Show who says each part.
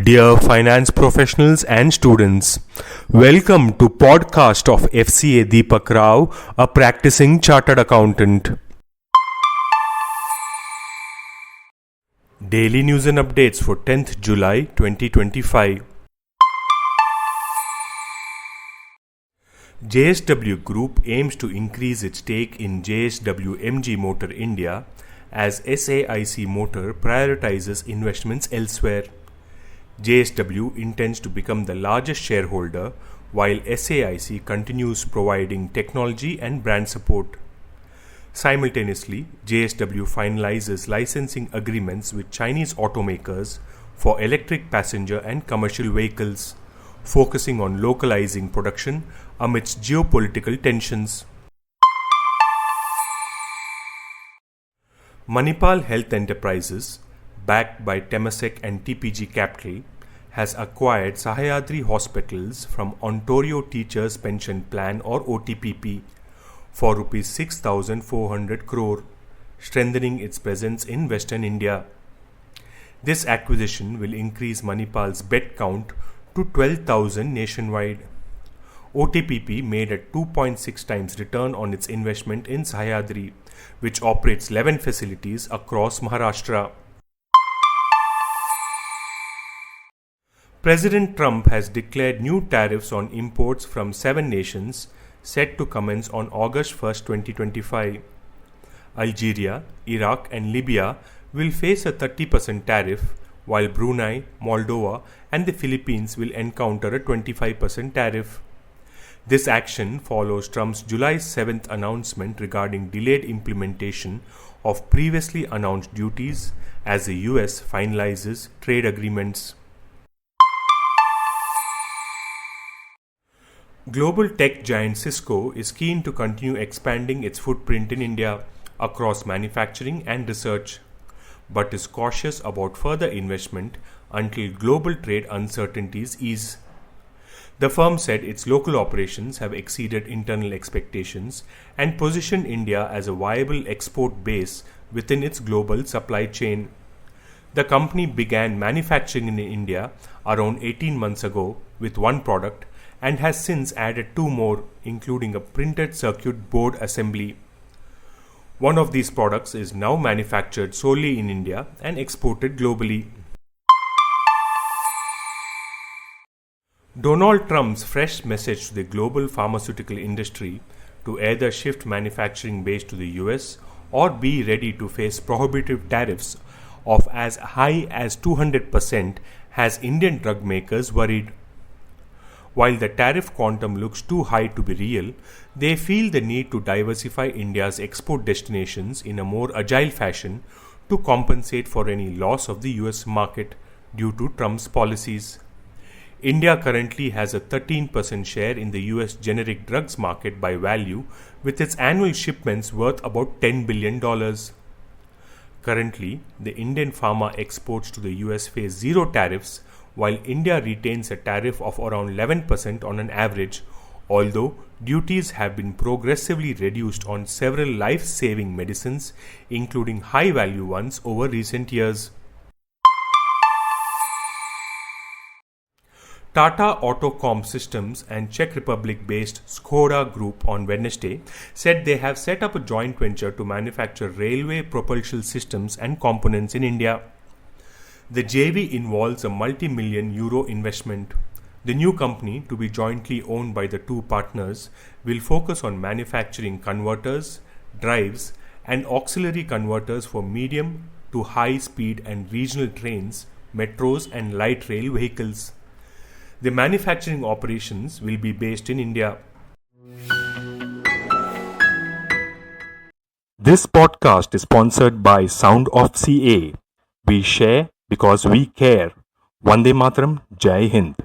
Speaker 1: Dear finance professionals and students, welcome to podcast of Fca Deepak Rao, a practicing chartered accountant. Daily news and updates for 10th July 2025. JSW Group aims to increase its stake in JSW MG Motor India as SAIC Motor prioritizes investments elsewhere. JSW intends to become the largest shareholder while SAIC continues providing technology and brand support. Simultaneously, JSW finalizes licensing agreements with Chinese automakers for electric passenger and commercial vehicles, focusing on localizing production amidst geopolitical tensions. Manipal Health Enterprises, backed by Temasek and TPG Capital, has acquired Sahyadri Hospitals from Ontario Teachers Pension Plan or OTPP for Rs 6,400 crore, strengthening its presence in Western India. This acquisition will increase Manipal's bed count to 12,000 nationwide. OTPP made a 2.6 times return on its investment in Sahyadri, which operates 11 facilities across Maharashtra. President Trump has declared new tariffs on imports from 7 nations set to commence on August 1, 2025. Algeria, Iraq and Libya will face a 30% tariff, while Brunei, Moldova and the Philippines will encounter a 25% tariff. This action follows Trump's July 7th announcement regarding delayed implementation of previously announced duties as the US finalizes trade agreements. Global tech giant Cisco is keen to continue expanding its footprint in India across manufacturing and research, but is cautious about further investment until global trade uncertainties ease. The firm said its local operations have exceeded internal expectations and positioned India as a viable export base within its global supply chain. The company began manufacturing in India around 18 months ago with one product and has since added 2 more, including a printed circuit board assembly. One of these products is now manufactured solely in India and exported globally. Donald Trump's fresh message to the global pharmaceutical industry to either shift manufacturing base to the US or be ready to face prohibitive tariffs of as high as 200% has Indian drug makers worried. While the tariff quantum looks too high to be real, they feel the need to diversify India's export destinations in a more agile fashion to compensate for any loss of the US market due to Trump's policies. India currently has a 13% share in the US generic drugs market by value, with its annual shipments worth about $10 billion. Currently, the Indian pharma exports to the US face 0 tariffs, while India retains a tariff of around 11% on an average, although duties have been progressively reduced on several life-saving medicines, including high-value ones, over recent years. Tata Autocom Systems and Czech Republic-based Škoda Group on Wednesday said they have set up a joint venture to manufacture railway propulsion systems and components in India. The JV involves a multi-million euro investment. The new company, to be jointly owned by the 2 partners, will focus on manufacturing converters, drives, and auxiliary converters for medium to high speed and regional trains, metros, and light rail vehicles. The manufacturing operations will be based in India. This podcast is sponsored by Sound of CA. We share because we care. Vande Mataram, Jai Hind.